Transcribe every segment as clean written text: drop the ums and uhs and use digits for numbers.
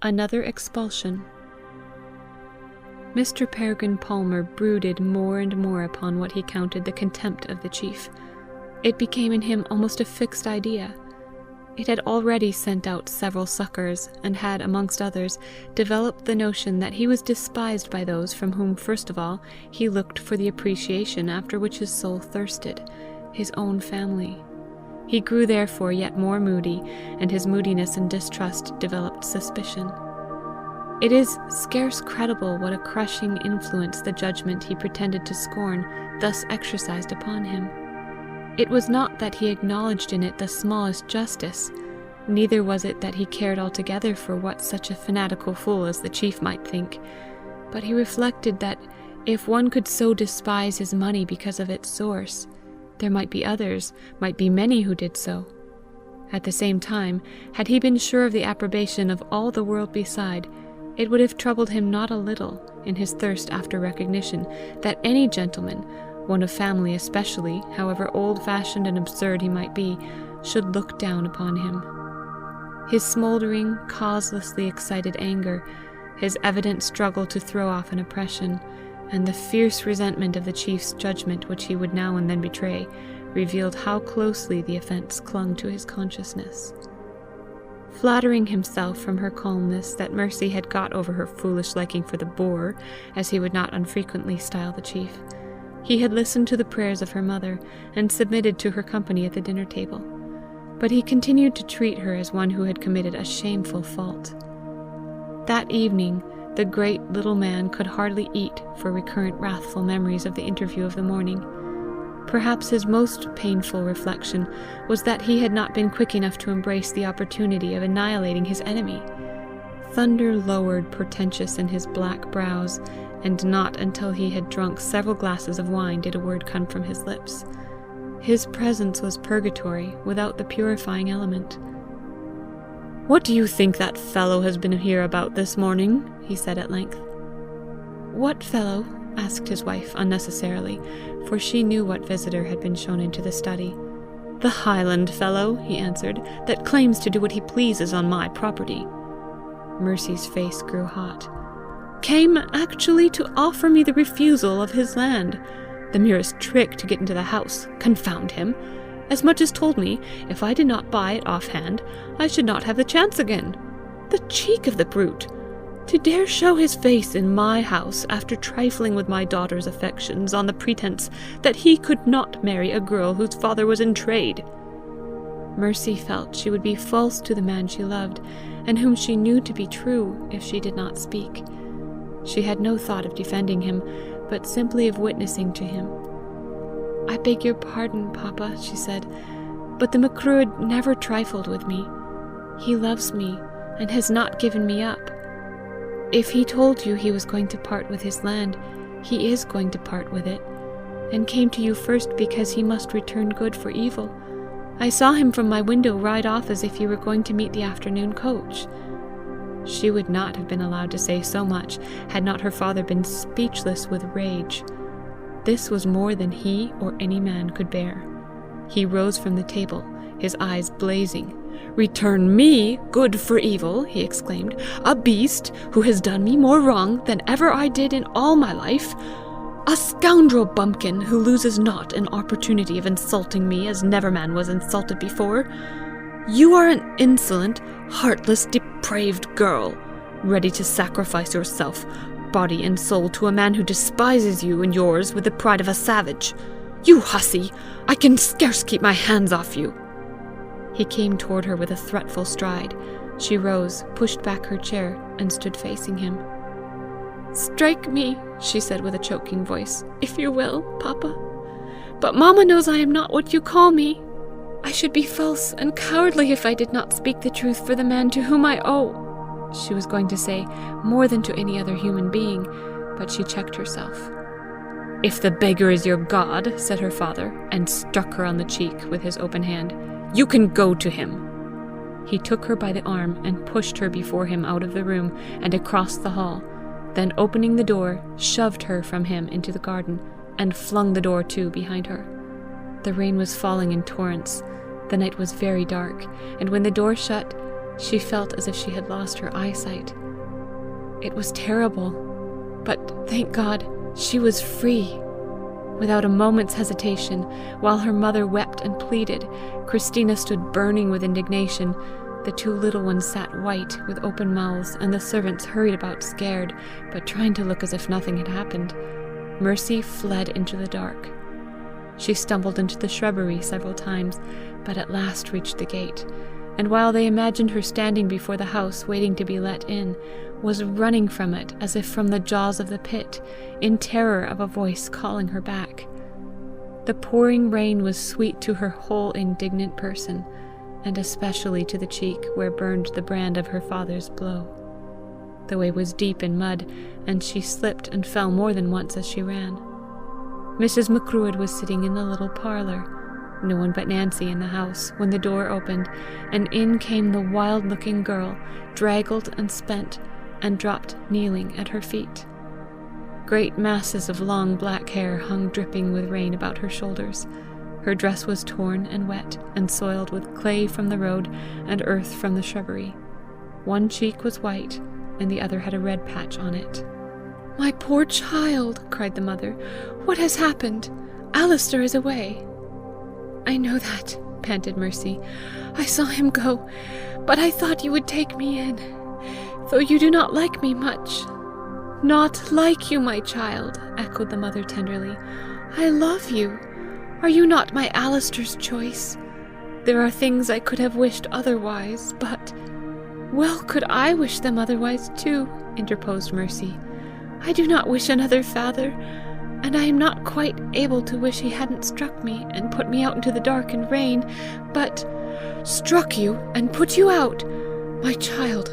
Another expulsion. Mr. Peregrine Palmer brooded more and more upon what he counted the contempt of the chief. It became in him almost a fixed idea. It had already sent out several succours, and had, amongst others, developed the notion that he was despised by those from whom, first of all, he looked for the appreciation after which his soul thirsted, his own family. He grew therefore yet more moody, and his moodiness and distrust developed suspicion. It is scarce credible what a crushing influence the judgment he pretended to scorn thus exercised upon him. It was not that he acknowledged in it the smallest justice, neither was it that he cared altogether for what such a fanatical fool as the chief might think, but he reflected that if one could so despise his money because of its source, there might be others, might be many who did so. At the same time, had he been sure of the approbation of all the world beside, it would have troubled him not a little, in his thirst after recognition, that any gentleman, one of family especially, however old-fashioned and absurd he might be, should look down upon him. His smouldering, causelessly excited anger, his evident struggle to throw off an oppression, and the fierce resentment of the chief's judgment which he would now and then betray, revealed how closely the offence clung to his consciousness. Flattering himself from her calmness that Mercy had got over her foolish liking for the boor, as he would not unfrequently style the chief, he had listened to the prayers of her mother, and submitted to her company at the dinner table. But he continued to treat her as one who had committed a shameful fault. That evening, the great little man could hardly eat for recurrent wrathful memories of the interview of the morning. Perhaps his most painful reflection was that he had not been quick enough to embrace the opportunity of annihilating his enemy. Thunder lowered portentous in his black brows, and not until he had drunk several glasses of wine did a word come from his lips. His presence was purgatory without the purifying element. "What do you think that fellow has been here about this morning?" he said at length. "What fellow?" asked his wife unnecessarily, for she knew what visitor had been shown into the study. "The Highland fellow," he answered, "that claims to do what he pleases on my property." Mercy's face grew hot. "Came actually to offer me the refusal of his land. The merest trick to get into the house, confound him! As much as told me, if I did not buy it offhand, I should not have the chance again. The cheek of the brute! To dare show his face in my house after trifling with my daughter's affections on the pretence that he could not marry a girl whose father was in trade." Mercy felt she would be false to the man she loved, and whom she knew to be true, if she did not speak. She had no thought of defending him, but simply of witnessing to him. "I beg your pardon, Papa," she said, "but the Macruadh never trifled with me. He loves me, and has not given me up. If he told you he was going to part with his land, he is going to part with it, and came to you first because he must return good for evil. I saw him from my window ride off as if he were going to meet the afternoon coach." She would not have been allowed to say so much had not her father been speechless with rage. This was more than he or any man could bear. He rose from the table, his eyes blazing. "Return me good for evil," he exclaimed, "a beast who has done me more wrong than ever I did in all my life, a scoundrel bumpkin who loses not an opportunity of insulting me as never man was insulted before. You are an insolent, heartless, depraved girl, ready to sacrifice yourself, body and soul, to a man who despises you and yours with the pride of a savage. You hussy, I can scarce keep my hands off you." He came toward her with a threatful stride. She rose, pushed back her chair, and stood facing him. "Strike me," she said with a choking voice, "if you will, Papa. But Mamma knows I am not what you call me. I should be false and cowardly if I did not speak the truth for the man to whom I owe—" She was going to say, "more than to any other human being," but she checked herself. "If the beggar is your god," said her father, and struck her on the cheek with his open hand, "you can go to him." He took her by the arm and pushed her before him out of the room and across the hall, then opening the door, shoved her from him into the garden, and flung the door to behind her. The rain was falling in torrents. The night was very dark, and when the door shut, She felt as if she had lost her eyesight. It was terrible, but thank God, she was free. Without a moment's hesitation, while her mother wept and pleaded, Christina stood burning with indignation. The two little ones sat white, with open mouths, and the servants hurried about scared, but trying to look as if nothing had happened. Mercy fled into the dark. She stumbled into the shrubbery several times, but at last reached the gate, and while they imagined her standing before the house waiting to be let in, was running from it as if from the jaws of the pit, in terror of a voice calling her back. The pouring rain was sweet to her whole indignant person, and especially to the cheek where burned the brand of her father's blow. The way was deep in mud, and she slipped and fell more than once as she ran. Mrs. Macruadh was sitting in the little parlour, no one but Nancy in the house, when the door opened, and in came the wild-looking girl, draggled and spent, and dropped kneeling at her feet. Great masses of long black hair hung dripping with rain about her shoulders. Her dress was torn and wet, and soiled with clay from the road and earth from the shrubbery. One cheek was white, and the other had a red patch on it. "My poor child!" cried the mother. "What has happened? Alister is away." "I know that," panted Mercy. "I saw him go, but I thought you would take me in, though you do not like me much." "Not like you, my child," echoed the mother tenderly. "I love you. Are you not my Alister's choice? There are things I could have wished otherwise, but—" "Well could I wish them otherwise too," interposed Mercy. "I do not wish another father, and I am not quite able to wish he hadn't struck me and put me out into the dark and rain, but—" "Struck you and put you out? My child,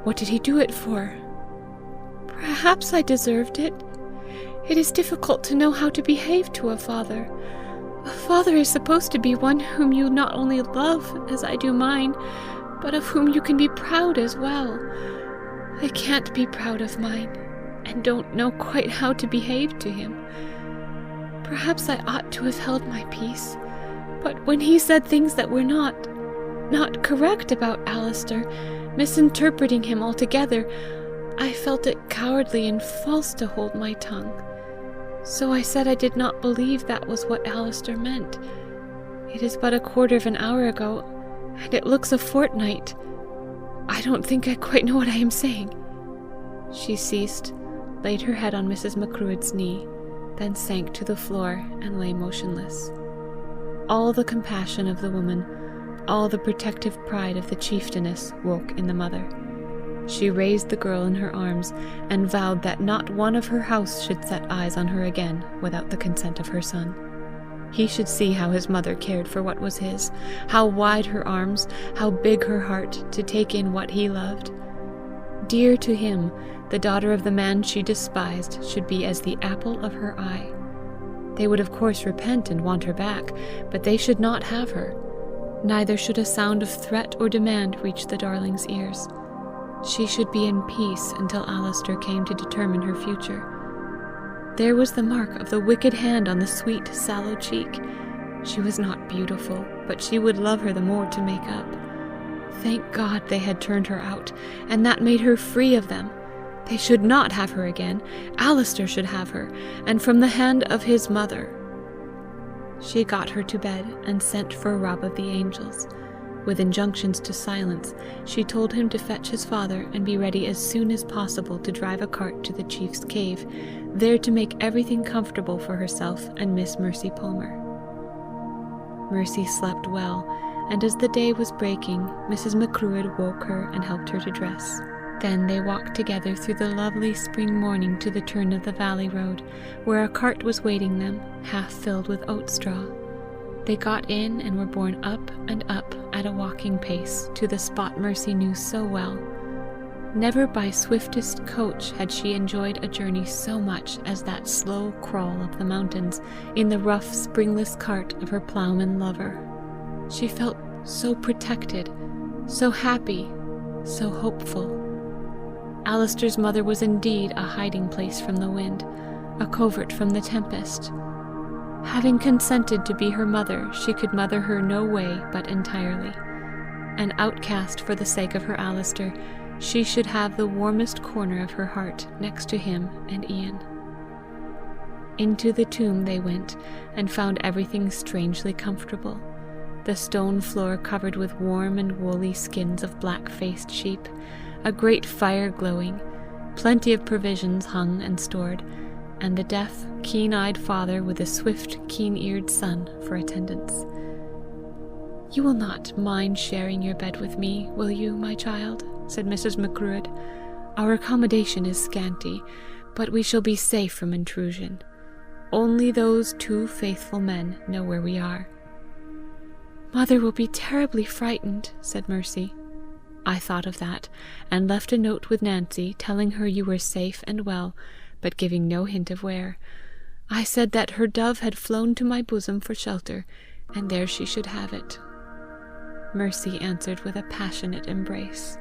what did he do it for?" "Perhaps I deserved it. It is difficult to know how to behave to a father. A father is supposed to be one whom you not only love, as I do mine, but of whom you can be proud as well. I can't be proud of mine, and don't know quite how to behave to him. Perhaps I ought to have held my peace, but when he said things that were not correct about Alister, misinterpreting him altogether, I felt it cowardly and false to hold my tongue. So I said I did not believe that was what Alister meant. It is but a quarter of an hour ago, and it looks a fortnight. I don't think I quite know what I am saying." She ceased, laid her head on Mrs. Macruadh's knee, then sank to the floor and lay motionless. All the compassion of the woman, all the protective pride of the chieftainess woke in the mother. She raised the girl in her arms, and vowed that not one of her house should set eyes on her again without the consent of her son. He should see how his mother cared for what was his, how wide her arms, how big her heart to take in what he loved. Dear to him, the daughter of the man she despised should be as the apple of her eye. They would of course repent and want her back, but they should not have her. Neither should a sound of threat or demand reach the darling's ears. She should be in peace until Alister came to determine her future. There was the mark of the wicked hand on the sweet, sallow cheek. She was not beautiful, but she would love her the more to make up. Thank God they had turned her out, and that made her free of them. They should not have her again. Alister should have her, and from the hand of his mother. She got her to bed and sent for Rob of the Angels. With injunctions to silence, she told him to fetch his father and be ready as soon as possible to drive a cart to the chief's cave, there to make everything comfortable for herself and Miss Mercy Palmer. Mercy slept well, and as the day was breaking, Mrs. Macruadh woke her and helped her to dress. Then they walked together through the lovely spring morning to the turn of the valley road, where a cart was waiting them, half filled with oat straw. They got in and were borne up and up at a walking pace to the spot Mercy knew so well. Never by swiftest coach had she enjoyed a journey so much as that slow crawl up the mountains in the rough springless cart of her ploughman lover. She felt so protected, so happy, so hopeful. Alister's mother was indeed a hiding place from the wind, a covert from the tempest. Having consented to be her mother, she could mother her no way but entirely. An outcast for the sake of her Alister, she should have the warmest corner of her heart next to him and Ian. Into the tomb they went, and found everything strangely comfortable. The stone floor covered with warm and woolly skins of black-faced sheep, a great fire glowing, plenty of provisions hung and stored, and the deaf, keen-eyed father with a swift, keen-eared son for attendants. "You will not mind sharing your bed with me, will you, my child?" said Mrs. Macruadh. "Our accommodation is scanty, but we shall be safe from intrusion. Only those two faithful men know where we are." "Mother will be terribly frightened," said Mercy. "I thought of that, and left a note with Nancy, telling her you were safe and well, but giving no hint of where. I said that her dove had flown to my bosom for shelter, and there she should have it." Mercy answered with a passionate embrace.